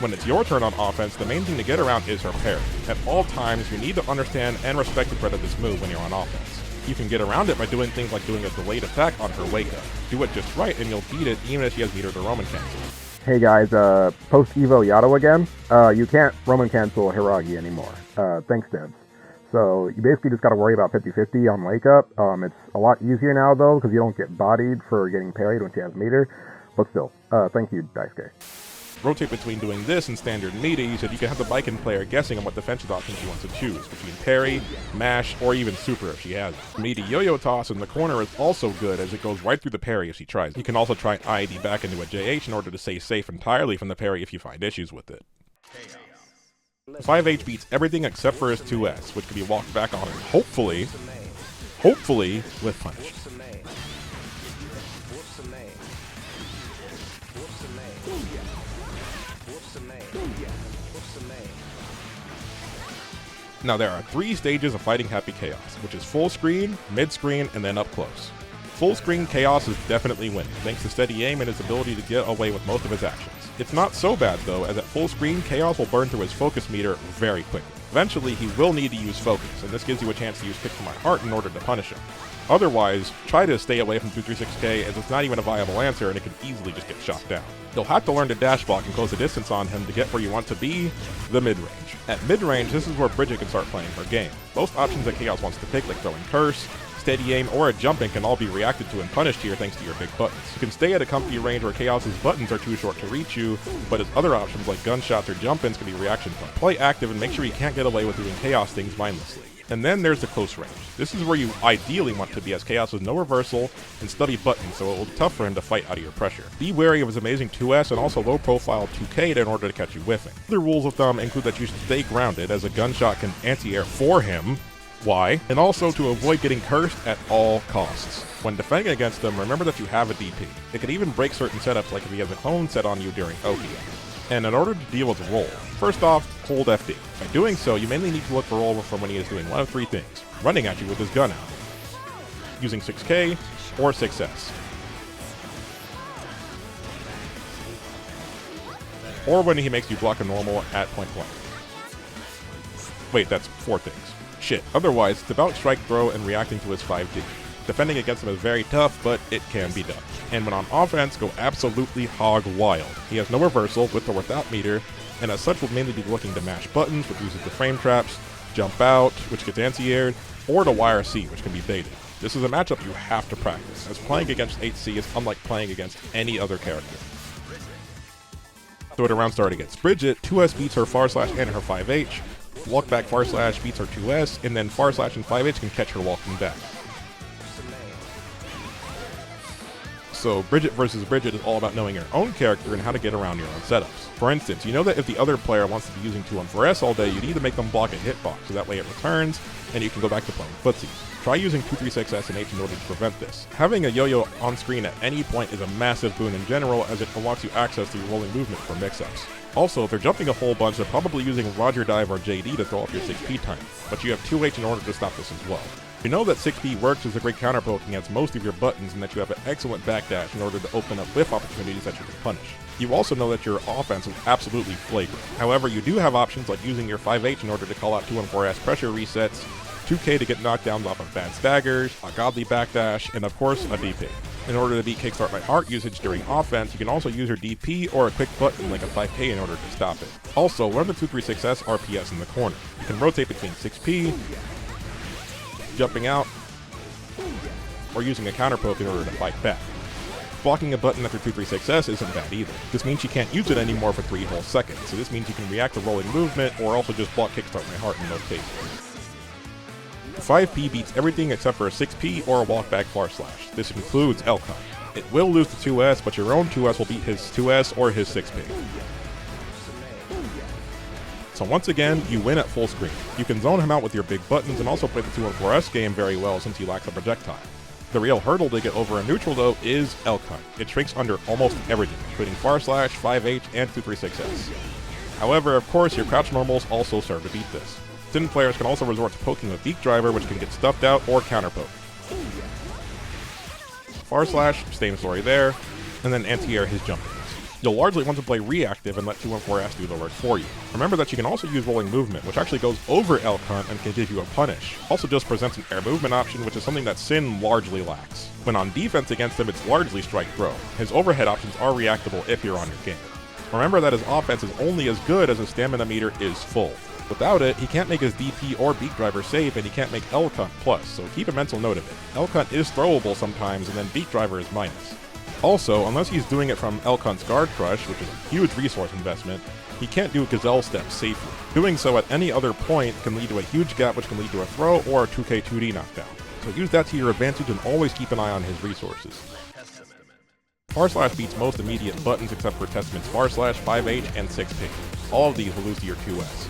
When it's your turn on offense, the main thing to get around is her parry. At all times, you need to understand and respect the threat of this move when you're on offense. You can get around it by doing things like doing a delayed attack on her wake up. Do it just right and you'll beat it even if she has meter to Roman cancel. Hey guys, post Evo Yato again. You can't Roman cancel Hiragi anymore. Thanks, devs. So you basically just got to worry about 50-50 on wake up. It's a lot easier now though because you don't get bodied for getting parried when she has meter. But still, thank you, Daisuke. Rotate between doing this and standard meaty so you can have the Baiken player guessing on what defensive options she wants to choose, between parry, mash, or even super if she has it. Meaty yo-yo toss in the corner is also good as it goes right through the parry if she tries. You can also try IED back into a JH in order to stay safe entirely from the parry if you find issues with it. 5H beats everything except for his 2S, which can be walked back on and hopefully, with punish. Now there are 3 stages of fighting Happy Chaos, which is full screen, mid screen, and then up close. Full screen Chaos is definitely winning, thanks to steady aim and his ability to get away with most of his actions. It's not so bad though, as at full screen, Chaos will burn through his focus meter very quickly. Eventually he will need to use focus, and this gives you a chance to use Kick to My Heart in order to punish him. Otherwise, try to stay away from 236K as it's not even a viable answer and it can easily just get shot down. You'll have to learn to dash block and close the distance on him to get where you want to be, the mid-range. At mid-range, this is where Bridget can start playing her game. Most options that Chaos wants to pick, like throwing Curse, steady aim, or a jumping can all be reacted to and punished here thanks to your big buttons. You can stay at a comfy range where Chaos's buttons are too short to reach you, but his other options like gunshots or jump-ins can be reaction fun. Play active and make sure you can't get away with doing Chaos things mindlessly. And then there's the close range. This is where you ideally want to be, as Chaos has no reversal and stubby buttons, so it will be tough for him to fight out of your pressure. Be wary of his amazing 2S and also low profile 2K in order to catch you whiffing. Other rules of thumb include that you should stay grounded, as a gunshot can anti-air for him. Why? And also to avoid getting cursed at all costs. When defending against them, remember that you have a DP. It can even break certain setups, like if he has a clone set on you during OPM. And in order to deal with roll, first off, hold FD. By doing so, you mainly need to look for roll from when he is doing one of 3 things: running at you with his gun out, using 6K, or 6S. Or when he makes you block a normal at point blank. Wait, that's 4 things. Shit. Otherwise, it's about strike throw and reacting to his 5D. Defending against him is very tough, but it can be done. And when on offense, go absolutely hog wild. He has no reversal, with or without meter, and as such will mainly be looking to mash buttons, which uses the frame traps, jump out, which gets anti-aired, or to wire C, which can be baited. This is a matchup you have to practice, as playing against HC is unlike playing against any other character. So at a round start against Bridget, 2S beats her Far Slash and her 5H, walk back Far Slash beats her 2S, and then Far Slash and 5H can catch her walking back. So Bridget versus Bridget is all about knowing your own character and how to get around your own setups. For instance, you know that if the other player wants to be using 2-1-4S all day, you need to make them block a hitbox, so that way it returns, and you can go back to playing footsies. Try using 2-3-6-S and H in order to prevent this. Having a yo-yo on screen at any point is a massive boon in general, as it unlocks you access to your rolling movement for mix-ups. Also, if they're jumping a whole bunch, they're probably using Roger Dive or JD to throw off your 6P time, but you have 2H in order to stop this as well. You know that 6P works as a great counterpoke against most of your buttons, and that you have an excellent backdash in order to open up whiff opportunities that you can punish. You also know that your offense is absolutely flagrant. However, you do have options like using your 5H in order to call out 2-1-4S pressure resets, 2K to get knockdowns off of bad staggers, a godly backdash, and of course, a DP. In order to beat Kickstart My Heart usage during offense, you can also use your DP or a quick button like a 5K in order to stop it. Also, learn the 2-3-6-S RPS in the corner. You can rotate between 6P, jumping out, or using a counter poke in order to fight back. Blocking a button after 2-3-6-S isn't bad either. This means you can't use it anymore for 3 whole seconds, so this means you can react to rolling movement or also just block Kickstart My Heart in most cases. 5P beats everything except for a 6P or a walkback far slash. This includes Elphelt. It will lose to 2S, but your own 2S will beat his 2S or his 6P. So once again, you win at full screen. You can zone him out with your big buttons and also play the 2-1-4S game very well since he lacks a projectile. The real hurdle to get over a neutral though is Elphelt. It shrinks under almost everything, including far slash, 5H, and 2-3-6-S. However, of course, your crouch normals also serve to beat this. Sin players can also resort to poking with Beak Driver, which can get stuffed out or counter poke. Far slash, same story there, and then anti-air his jumping. You'll largely want to play reactive and let 2-1-4S do the work for you. Remember that you can also use rolling movement, which actually goes over Elphelt and can give you a punish. Also just presents an air movement option, which is something that Sin largely lacks. When on defense against him, it's largely strike throw. His overhead options are reactable if you're on your game. Remember that his offense is only as good as his stamina meter is full. Without it, he can't make his DP or Beak Driver safe, and he can't make Elphelt plus, so keep a mental note of it. Elphelt is throwable sometimes, and then Beak Driver is minus. Also, unless he's doing it from Elkhunt's Guard Crush, which is a huge resource investment, he can't do Gazelle steps safely. Doing so at any other point can lead to a huge gap, which can lead to a throw or a 2K 2D knockdown. So use that to your advantage and always keep an eye on his resources. Far slash beats most immediate buttons except for Testament's far slash, 5H, and 6P. All of these will lose to your 2S.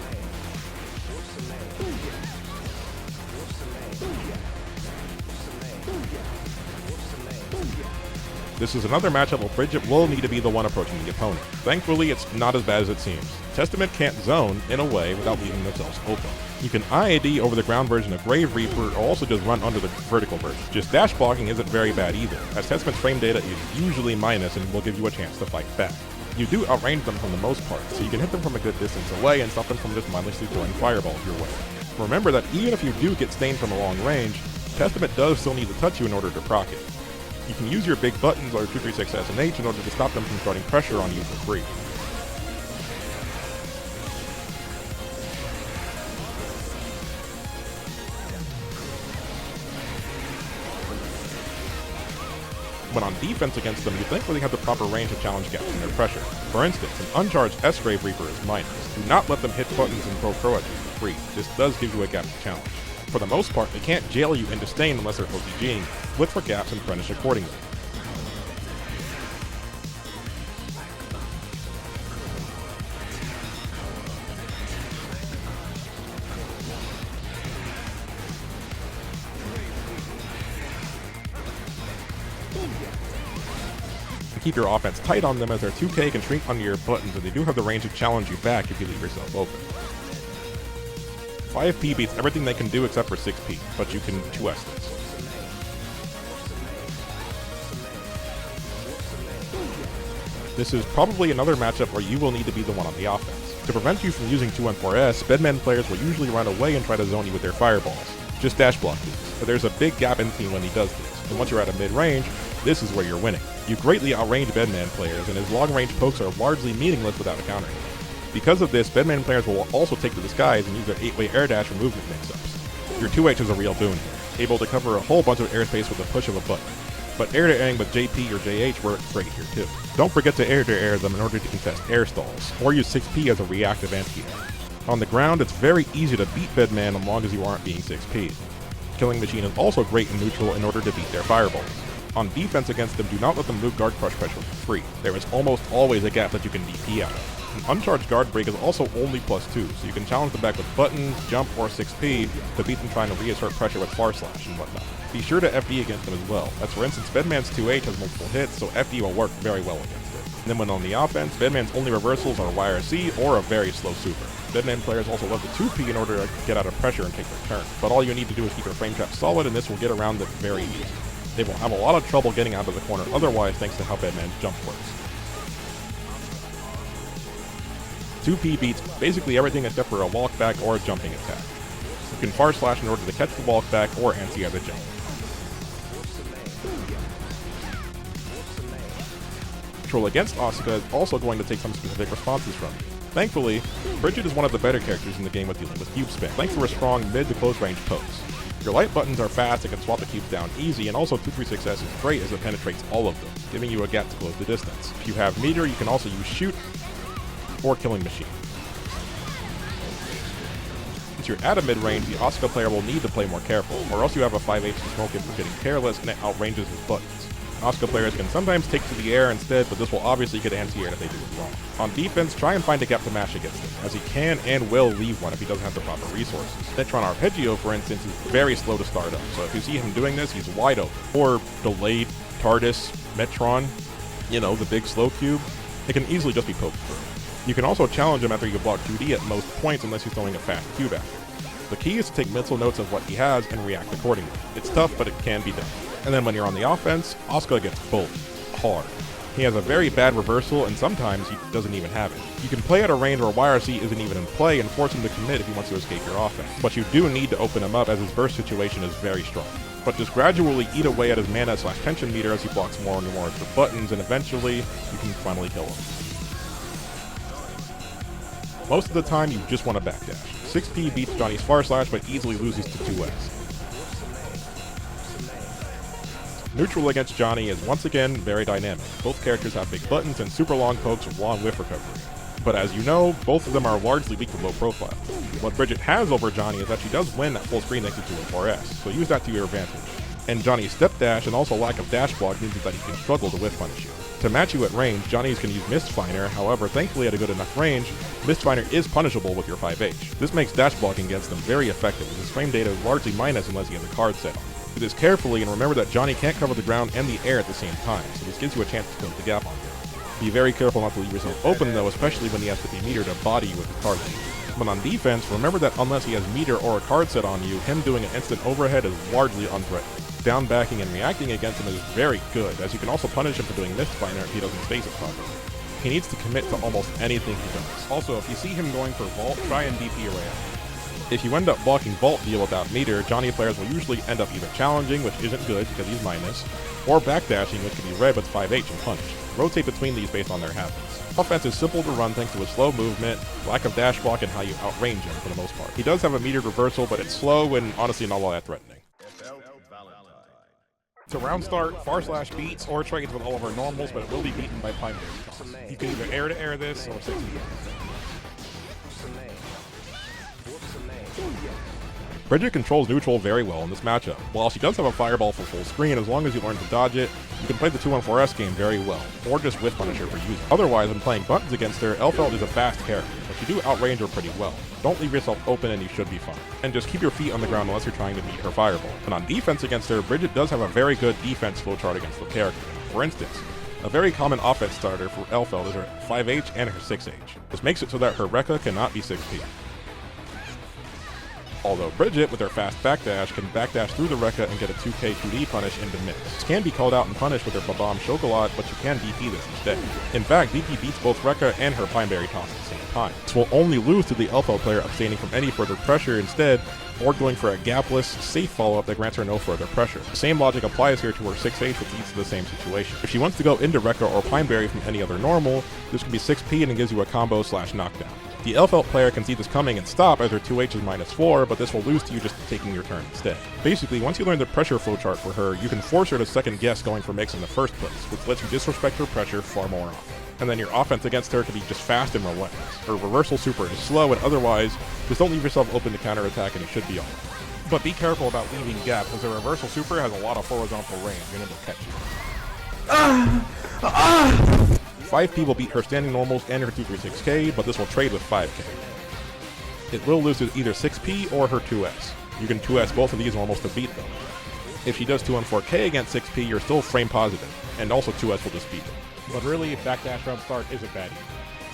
This is another matchup where Bridget will need to be the one approaching the opponent. Thankfully, it's not as bad as it seems. Testament can't zone, in a way, without leaving themselves open. You can IAD over the ground version of Grave Reaper, or also just run under the vertical version. Just dash blocking isn't very bad either, as Testament's frame data is usually minus and will give you a chance to fight back. You do outrange them for the most part, so you can hit them from a good distance away and stop them from just mindlessly throwing fireballs your way. Remember that even if you do get stained from a long range, Testament does still need to touch you in order to proc it. You can use your big buttons or 2-3-6-S and H in order to stop them from starting pressure on you for free. When on defense against them, you thankfully have the proper range to challenge gaps in their pressure. For instance, an uncharged S-Grave Reaper is minus. Do not let them hit buttons and throw at you for free. This does give you a gap to challenge. For the most part, they can't jail you into stain unless they're OTGing. Look for gaps and punish accordingly. Keep your offense tight on them, as their 2K can shrink under your buttons, and they do have the range to challenge you back if you leave yourself open. 5P beats everything they can do except for 6P, but you can 2S this. This is probably another matchup where you will need to be the one on the offense. To prevent you from using 2-1-4S, Bedman players will usually run away and try to zone you with their fireballs. Just dash block these, but there's a big gap in between when he does this, and once you're at a mid-range, this is where you're winning. You greatly outrange Bedman players, and his long-range pokes are largely meaningless without a counter. Because of this, Bedman players will also take to the skies and use their 8-way air dash for movement mix-ups. Your 2H is a real boon here, able to cover a whole bunch of airspace with a push of a button. But air-to-airing with JP or JH works great here too. Don't forget to air-to-air them in order to contest air stalls, or use 6P as a reactive anti-air. On the ground, it's very easy to beat Bedman as long as you aren't being 6P. Killing Machine is also great in neutral in order to beat their fireballs. On defense against them, do not let them move guard crush pressure for free. There is almost always a gap that you can DP out of. An uncharged guard break is also only +2, so you can challenge them back with buttons, jump, or 6P to beat them trying to reassert pressure with far slash and whatnot. Be sure to FD against them as well, as for instance Bedman's 2H has multiple hits, so FD will work very well against it. And then when on the offense, Bedman's only reversals are YRC or a very slow super. Bedman players also love the 2P in order to get out of pressure and take their turn, but all you need to do is keep your frame trap solid and this will get around it very easy. They will have a lot of trouble getting out of the corner otherwise thanks to how Bedman's jump works. 2P beats basically everything except for a walk back or a jumping attack. You can far slash in order to catch the walk back or anti-air the jump. Control against Asuka is also going to take some specific responses from you. Thankfully, Bridget is one of the better characters in the game with dealing with cube spam, thanks to her strong mid to close range pokes. Your light buttons are fast and can swap the cubes down easy, and also 236S is great as it penetrates all of them, giving you a gap to close the distance. If you have meter, you can also use shoot or killing machine. Since you're at a mid-range, the Asuka player will need to play more careful, or else you have a 5H to smoke him for getting careless and it outranges his buttons. Asuka players can sometimes take to the air instead, but this will obviously get anti-air if they do it wrong. On defense, try and find a gap to mash against him, as he can and will leave one if he doesn't have the proper resources. Netron Arpeggio, for instance, is very slow to start up, so if you see him doing this, he's wide open. Or delayed TARDIS, Metron, you know, the big slow cube, it can easily just be poked through. You can also challenge him after you block 2D at most points unless he's throwing a fast cube after. The key is to take mental notes of what he has and react accordingly. It's tough, but it can be done. And then when you're on the offense, Asuka gets bullied hard. He has a very bad reversal, and sometimes he doesn't even have it. You can play at a range where YRC isn't even in play and force him to commit if he wants to escape your offense. But you do need to open him up as his burst situation is very strong. But just gradually eat away at his mana / tension meter as he blocks more and more of the buttons, and eventually you can finally kill him. Most of the time, you just want to backdash. 6P beats Johnny's far slash, but easily loses to 2S. Neutral against Johnny is once again very dynamic. Both characters have big buttons and super long pokes with long whiff recovery. But as you know, both of them are largely weak to low profile. What Bridget has over Johnny is that she does win at full screen thanks to 2 and 4S, so use that to your advantage. And Johnny's step dash and also lack of dash block means that he can struggle to whiff punish you. To match you at range, Johnny's can use Mistfinder, however, thankfully at a good enough range, Mistfinder is punishable with your 5H. This makes dash blocking against them very effective, as his frame data is largely minus unless he has a card set on. Do this carefully and remember that Johnny can't cover the ground and the air at the same time, so this gives you a chance to close the gap on him. Be very careful not to leave yourself open though, especially when he has 50 meter to body you with the card lead. But on defense, remember that unless he has meter or a card set on you, him doing an instant overhead is largely unthreatening. Down backing and reacting against him is very good, as you can also punish him for doing Mistfinder if he doesn't space it properly. He needs to commit to almost anything he does. Also, if you see him going for Vault, try and DP array out. If you end up blocking Vault deal without meter, Johnny players will usually end up either challenging, which isn't good because he's minus, or backdashing, which can be red with 5H and punish. Rotate between these based on their habits. Offense is simple to run thanks to his slow movement, lack of dash block, and how you outrange him for the most part. He does have a metered reversal, but it's slow and honestly not all that threatening. To round start, far slash beats or trades with all of our normals, but it will be beaten by primary toss. You can either air to air this or 6 Bridget controls neutral very well in this matchup. While she does have a fireball for full screen, as long as you learn to dodge it, you can play the 2-1-4S game very well, or just whiff punish her for using it. Otherwise, when playing buttons against her, Elphelt is a fast character, but you do outrange her pretty well. Don't leave yourself open and you should be fine. And just keep your feet on the ground unless you're trying to beat her fireball. And on defense against her, Bridget does have a very good defense flowchart against the character. For instance, a very common offense starter for Elphelt is her 5H and her 6H. This makes it so that her Rekka cannot be 6P. Although Bridget, with her fast backdash, can backdash through the Rekka and get a 2K 2D punish into miss. This can be called out and punished with her Babam Chocolat, but you can DP this instead. In fact, DP beats both Rekka and her Pineberry toss at the same time. This will only lose to the Elphelt player abstaining from any further pressure instead, or going for a gapless, safe follow-up that grants her no further pressure. The same logic applies here to her 6H, which leads to the same situation. If she wants to go into Rekka or Pineberry from any other normal, this can be 6P and it gives you a combo / knockdown. The Elphelt player can see this coming and stop as her 2H is -4, but this will lose to you just taking your turn instead. Basically, once you learn the pressure flowchart for her, you can force her to second guess going for mix in the first place, which lets you disrespect her pressure far more often. And then your offense against her can be just fast and relentless. Her reversal super is slow, and otherwise, just don't leave yourself open to counterattack and you should be alright. But be careful about leaving gaps, as the reversal super has a lot of horizontal range and it'll catch you. 5P will beat her standing normals and her 236K, but this will trade with 5K. It will lose to either 6P or her 2S. You can 2S both of these normals to beat them. If she does 214K against 6P, you're still frame positive, and also 2S will just beat them. But really, backdash around start isn't bad either.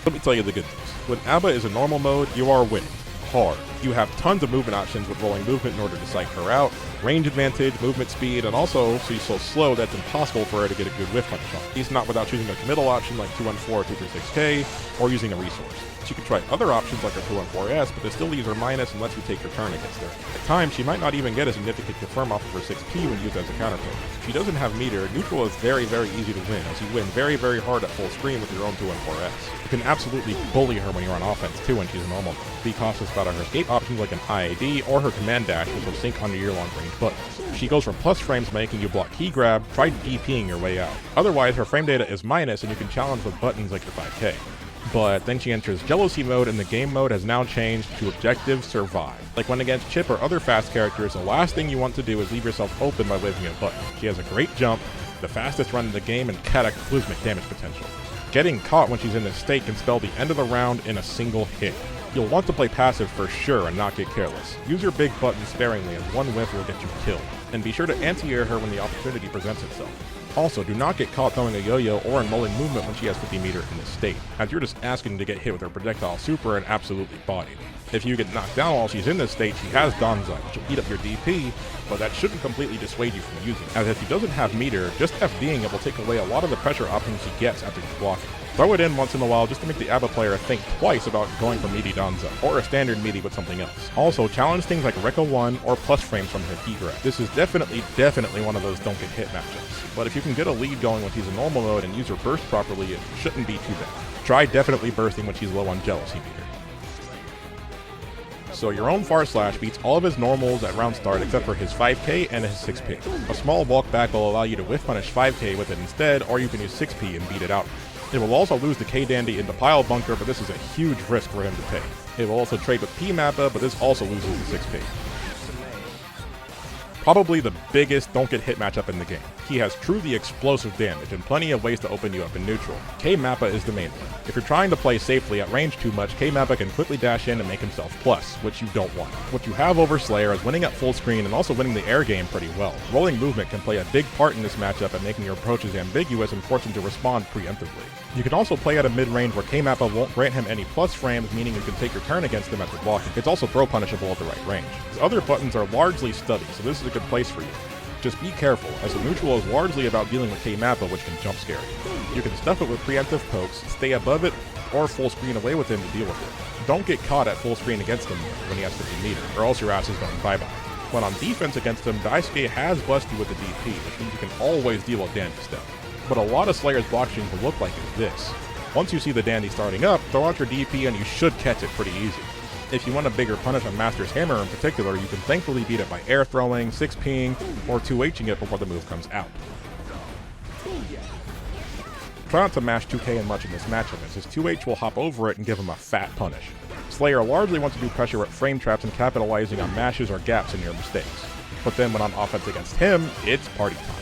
Let me tell you the good news. When ABBA is in normal mode, you are winning. Hard. You have tons of movement options with rolling movement in order to psych her out, range advantage, movement speed, and also she's so slow that's impossible for her to get a good whiff punch on. She's not without choosing a committal option like 214 or 236K, or using a resource. She can try other options like her 214S, but this still leaves her minus and lets you take your turn against her. At times, she might not even get a significant confirm off of her 6P when used as a counterpoint. If she doesn't have meter, neutral is very, very easy to win, as you win very, very hard at full screen with your own 214S. You can absolutely bully her when you're on offense too when she's in normal mode. Be cautious about her escape options like an IAD or her command dash, which will sync onto your long range buttons. If she goes for plus frames making you block key grab, try DPing your way out. Otherwise, her frame data is minus and you can challenge with buttons like your 5K. But then she enters jealousy mode and the game mode has now changed to objective survive. Like when against Chipp or other fast characters, the last thing you want to do is leave yourself open by waving a button. She has a great jump, the fastest run in the game, and cataclysmic damage potential. Getting caught when she's in this state can spell the end of the round in a single hit. You'll want to play passive for sure and not get careless. Use your big button sparingly as one whiff will get you killed. And be sure to anti-air her when the opportunity presents itself. Also, do not get caught throwing a yo-yo or unrolling movement when she has 50 meter in this state, as you're just asking to get hit with her projectile super and absolutely bodied. If you get knocked down while she's in this state, she has Danzai, which will eat up your DP, but that shouldn't completely dissuade you from using it, as if she doesn't have meter, just FDing it will take away a lot of the pressure options she gets after you block it. Throw it in once in a while just to make the ABBA player think twice about going for meaty Danza, or a standard meaty with something else. Also, challenge things like Rekka 1 or plus frames from her key grab. This is definitely one of those don't get hit matchups. But if you can get a lead going when she's in normal mode and use her burst properly, it shouldn't be too bad. Try definitely bursting when she's low on jealousy meter. So your own Far Slash beats all of his normals at round start except for his 5K and his 6P. A small walk back will allow you to whiff punish 5K with it instead, or you can use 6P and beat it out. It will also lose the K-Dandy into Pile Bunker, but this is a huge risk for him to take. It will also trade with P-Mappa, but this also loses the 6P. Probably the biggest don't get hit matchup in the game. He has truly explosive damage and plenty of ways to open you up in neutral. K-Mappa is the main one. If you're trying to play safely at range too much, K-Mappa can quickly dash in and make himself plus, which you don't want. What you have over Slayer is winning at full screen and also winning the air game pretty well. Rolling movement can play a big part in this matchup at making your approaches ambiguous and force him to respond preemptively. You can also play at a mid-range where K-Mappa won't grant him any plus frames, meaning you can take your turn against him after blocking. It's also throw punishable at the right range. His other buttons are largely steady, so this is a good place for you. Just be careful, as the neutral is largely about dealing with K-Mappa, which can jump scare you. You can stuff it with preemptive pokes, stay above it, or full screen away with him to deal with it. Don't get caught at full screen against him when he has 50 meter, or else your ass is going bye-bye. When on defense against him, Daisuke has busted you with the DP, which means you can always deal with Dandy Step. But a lot of Slayer's block streams will look like is this. Once you see the Dandy starting up, throw out your DP and you should catch it pretty easy. If you want a bigger punish on Master's Hammer in particular, you can thankfully beat it by air throwing, 6P'ing, or 2H'ing it before the move comes out. Try not to mash 2K in much in this matchup, as his 2H will hop over it and give him a fat punish. Slayer largely wants to do pressure with frame traps and capitalizing on mashes or gaps in your mistakes. But then when on offense against him, it's party time.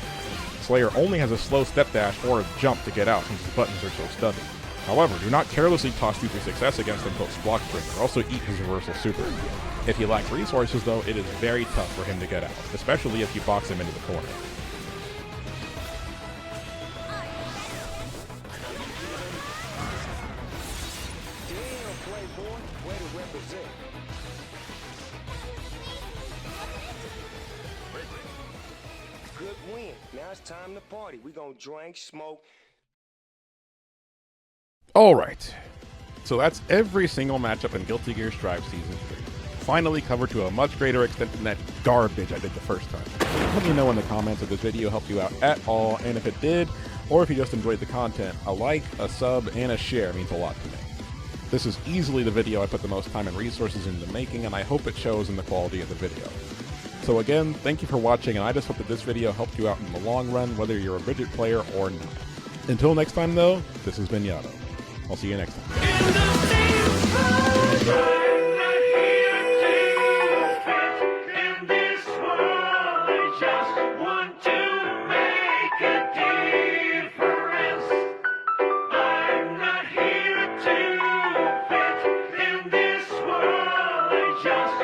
Slayer only has a slow step dash or a jump to get out since his buttons are so stubby. However, do not carelessly toss 236S against him post block break, or also eat his reversal super. If he lacks resources though, it is very tough for him to get out, especially if you box him into the corner. Good win. Now it's time to party. We gonna drink, smoke. Alright, so that's every single matchup in Guilty Gear Strive Season 3. Finally covered to a much greater extent than that garbage I did the first time. Let me know in the comments if this video helped you out at all, and if it did, or if you just enjoyed the content, a like, a sub, and a share means a lot to me. This is easily the video I put the most time and resources into making, and I hope it shows in the quality of the video. So again, thank you for watching, and I just hope that this video helped you out in the long run, whether you're a Bridget player or not. Until next time though, this has been Yato. I'll see you next time. just